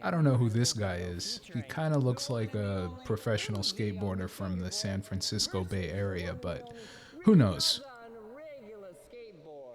I don't know who this guy is. He kind of looks like a professional skateboarder from the San Francisco Bay Area, but who knows?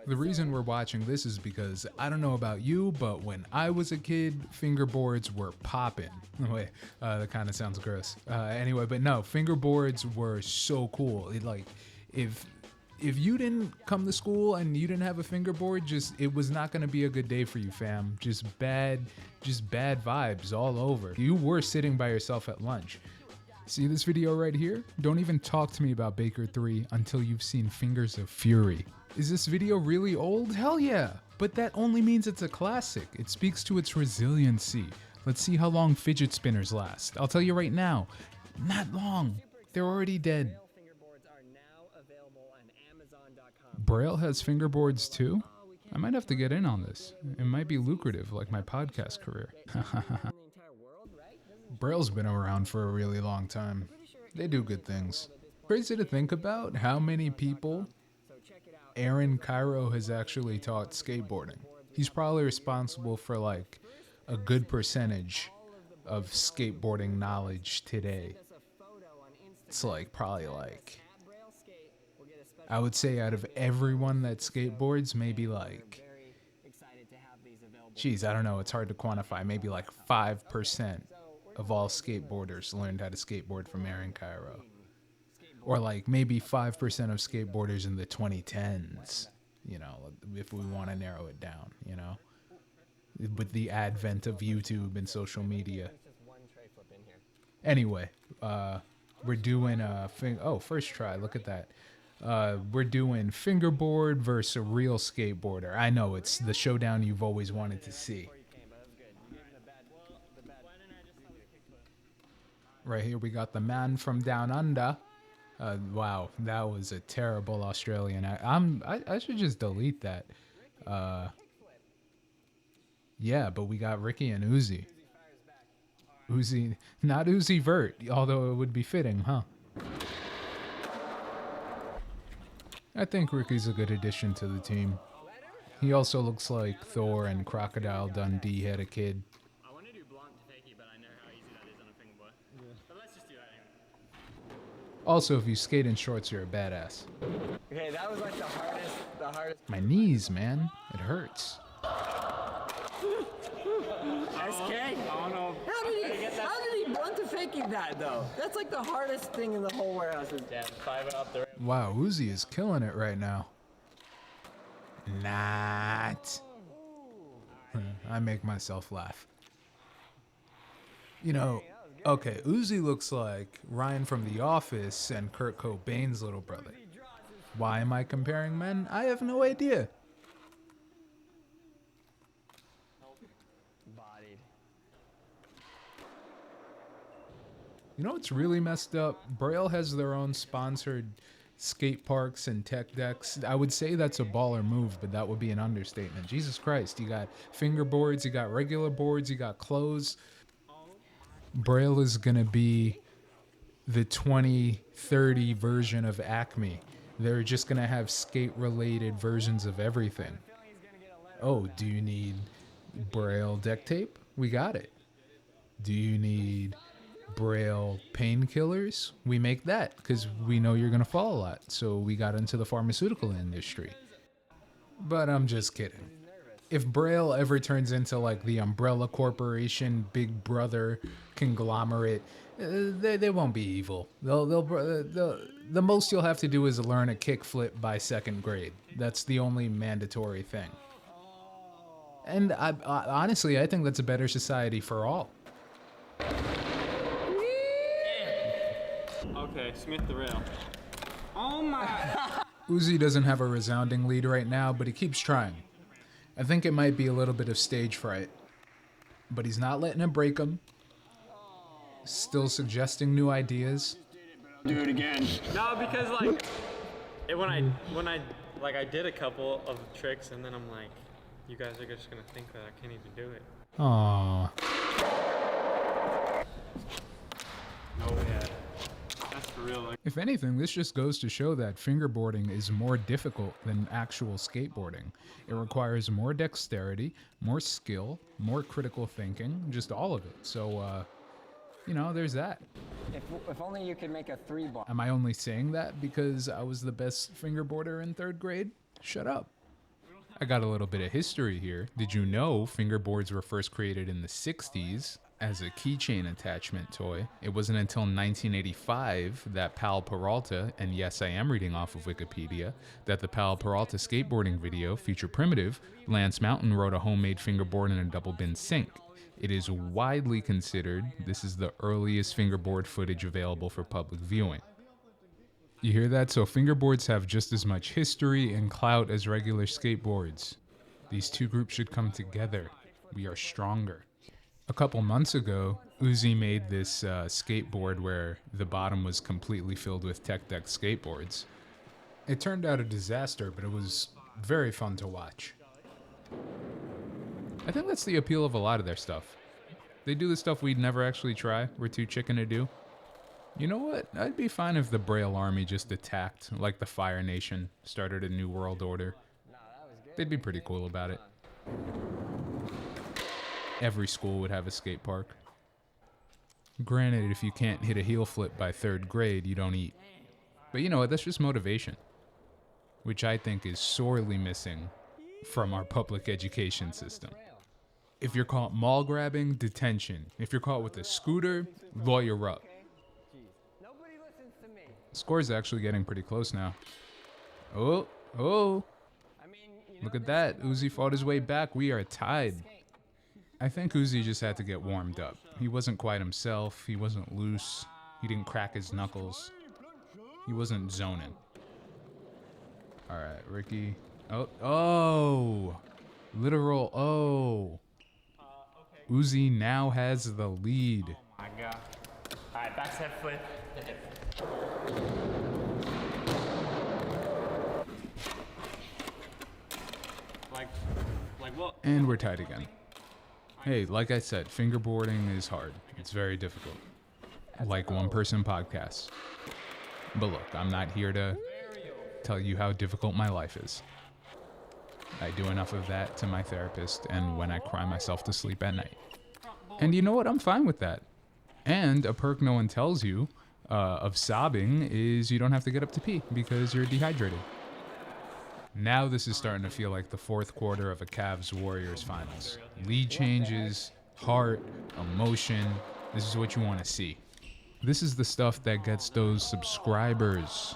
The reason we're watching this is because I don't know about you, but when I was a kid, fingerboards were popping. Wait, that kind of sounds gross. Anyway, but no, fingerboards were so cool. If you didn't come to school and you didn't have a fingerboard, it was not gonna be a good day for you, fam. Just bad vibes all over. You were sitting by yourself at lunch. See this video right here? Don't even talk to me about Baker 3 until you've seen Fingers of Fury. Is this video really old? Hell yeah! But that only means it's a classic. It speaks to its resiliency. Let's see how long fidget spinners last. I'll tell you right now, not long. They're already dead. Braille has fingerboards too? I might have to get in on this. It might be lucrative, like my podcast career. Braille's been around for a really long time. They do good things. Crazy to think about how many people Aaron Cairo has actually taught skateboarding. He's probably responsible for like a good percentage of skateboarding knowledge today. It's probably I would say out of everyone that skateboards, maybe geez, I don't know, it's hard to quantify, maybe 5% of all skateboarders learned how to skateboard from Aaron Cairo. Or maybe 5% of skateboarders in the 2010s, if we want to narrow it down, with the advent of YouTube and social media. Anyway, we're doing first try, look at that. We're doing fingerboard versus a real skateboarder. I know, it's the showdown you've always wanted to see. Right here we got the man from down under. Wow, that was a terrible Australian. I should just delete that. Yeah, but we got Ricky and Uzi. Uzi, not Uzi Vert, although it would be fitting, huh? I think Ricky's a good addition to the team. He also looks like Thor and Crocodile Dundee had a kid. I want to do blunt to fakey, but I know how easy that is on a fingerboard. Yeah. But let's just do that anyway. Also, if you skate in shorts, you're a badass. Okay, that was the hardest. My knees, man. It hurts. SK? I don't know. How did he blunt to faking that, though? That's the hardest thing in the whole warehouse. Yeah, 5 up the. Wow, Uzi is killing it right now. Not. I make myself laugh. Okay, Uzi looks like Ryan from The Office and Kurt Cobain's little brother. Why am I comparing men? I have no idea. Bodied. You know what's really messed up? Braille has their own sponsored skate parks and tech decks. I would say that's a baller move, but that would be an understatement. Jesus Christ, you got fingerboards, you got regular boards, you got clothes. Braille is gonna be the 2030 version of Acme. They're just gonna have skate-related versions of everything. Oh, do you need Braille deck tape? We got it. Do you need Braille painkillers? We make that because we know you're gonna fall a lot, so we got into the pharmaceutical industry. But I'm just kidding. If Braille ever turns into the Umbrella Corporation, Big Brother conglomerate, they won't be evil. The most you'll have to do is learn a kickflip by 2nd grade. That's the only mandatory thing. And honestly, I think that's a better society for all. Okay, Smith the rail. Oh my! Uzi doesn't have a resounding lead right now, but he keeps trying. I think it might be a little bit of stage fright. But he's not letting it break him. Still suggesting new ideas. Do it again. No, because when I did a couple of tricks and then I'm like, you guys are just gonna think that I can't even do it. Aww. Oh yeah. That's for real. Like, If anything, this just goes to show that fingerboarding is more difficult than actual skateboarding. It requires more dexterity, more skill, more critical thinking, just all of it. So, you know, there's that. If only you could make a 3-bar. Am I only saying that because I was the best fingerboarder in 3rd grade? Shut up. I got a little bit of history here. Did you know fingerboards were first created in the 60s as a keychain attachment toy? It wasn't until 1985 that Pal Peralta, and yes, I am reading off of Wikipedia, that the Pal Peralta skateboarding video, Future Primitive, Lance Mountain rode a homemade fingerboard in a double bin sink. It is widely considered this is the earliest fingerboard footage available for public viewing. You hear that? So fingerboards have just as much history and clout as regular skateboards. These two groups should come together. We are stronger. A couple months ago, Uzi made this skateboard where the bottom was completely filled with tech deck skateboards. It turned out a disaster, but it was very fun to watch. I think that's the appeal of a lot of their stuff. They do the stuff we'd never actually try. We're too chicken to do. You know what? I'd be fine if the Braille army just attacked, like the Fire Nation, started a new world order. They'd be pretty cool about it. Every school would have a skate park. Granted, if you can't hit a heel flip by 3rd grade, you don't eat. But you know what? That's just motivation, which I think is sorely missing from our public education system. If you're caught mall grabbing, detention. If you're caught with a scooter, lawyer up. Score's actually getting pretty close now. Oh. Look at that. Uzi fought his way back. We are tied. I think Uzi just had to get warmed up. He wasn't quite himself. He wasn't loose. He didn't crack his knuckles. He wasn't zoning. All right, Ricky. Oh. Literal oh. Uzi now has the lead. oh my god. Alright, backstep flip. Like what? And we're tied again. Hey, like I said, fingerboarding is hard. It's very difficult. Like one-person podcasts. But look, I'm not here to tell you how difficult my life is. I do enough of that to my therapist and when I cry myself to sleep at night. And you know what? I'm fine with that. And a perk no one tells you of sobbing is you don't have to get up to pee because you're dehydrated. Now this is starting to feel like the 4th quarter of a Cavs-Warriors finals. Lead changes, heart, emotion. This is what you want to see. This is the stuff that gets those subscribers.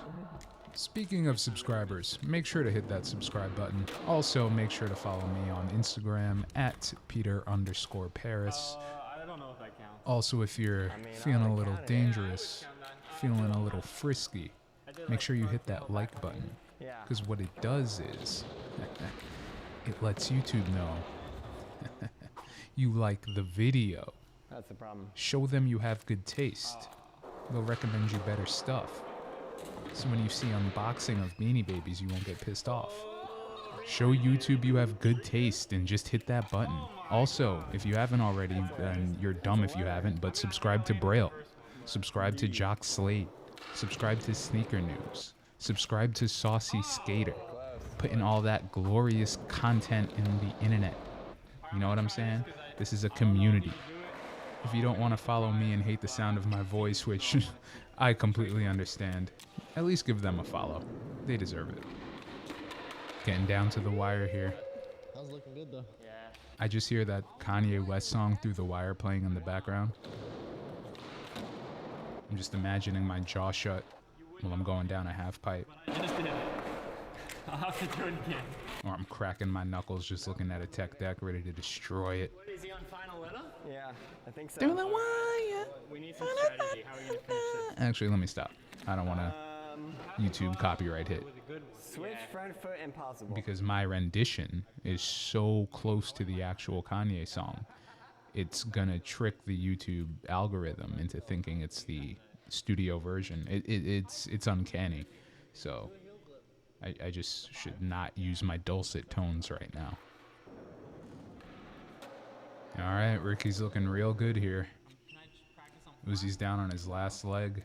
Speaking of subscribers, make sure to hit that subscribe button. Also, make sure to follow me on Instagram at Peter_Paris. I don't know if that counts. Also, if you're feeling a little dangerous, feeling a little frisky, make sure you hit that like button. Because what it does is, it lets YouTube know you like the video. That's the problem. Show them you have good taste. They'll recommend you better stuff. So when you see unboxing of Beanie Babies, you won't get pissed off. Show YouTube you have good taste and just hit that button. Also, if you haven't already, then you're dumb if you haven't, but subscribe to Braille. Subscribe to Jock Slade. Subscribe to Sneaker News. Subscribe to Saucy Skater. Putting all that glorious content in the internet. You know what I'm saying? This is a community. If you don't want to follow me and hate the sound of my voice, which I completely understand, at least give them a follow. They deserve it. Getting down to the wire here. That was looking good though. Yeah. I just hear that Kanye West song Through the Wire playing in the background. I'm just imagining my jaw shut while I'm going down a half pipe. I just did it. I'll have to do it again. Or I'm cracking my knuckles just looking at a tech deck ready to destroy it. Is he on final letter? Yeah, I think so. Through the wire. We need some strategy. How are we gonna finish this? Actually, let me stop. I don't want to YouTube copyright hit. With a good Switch, front foot, impossible. Because my rendition is so close to the actual Kanye song, it's gonna trick the YouTube algorithm into thinking it's the studio version. It's uncanny. So I just should not use my dulcet tones right now. All right, Ricky's looking real good here. Uzi's down on his last leg.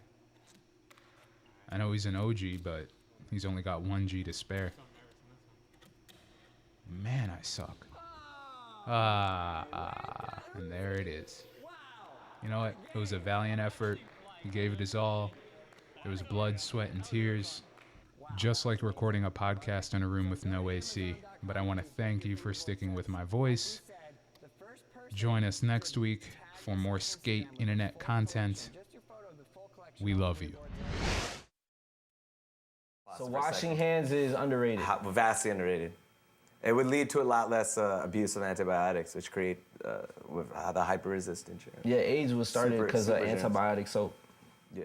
I know he's an OG, but he's only got 1G to spare. Man, I suck. And there it is. You know what? It was a valiant effort. He gave it his all. There was blood, sweat, and tears. Just like recording a podcast in a room with no AC. But I want to thank you for sticking with my voice. Join us next week for more skate internet content. We love you. So washing hands is underrated. Vastly underrated. It would lead to a lot less abuse of antibiotics, which create with the hyper-resistant. Yeah, AIDS was started because of super germs. antibiotic soap. Yeah.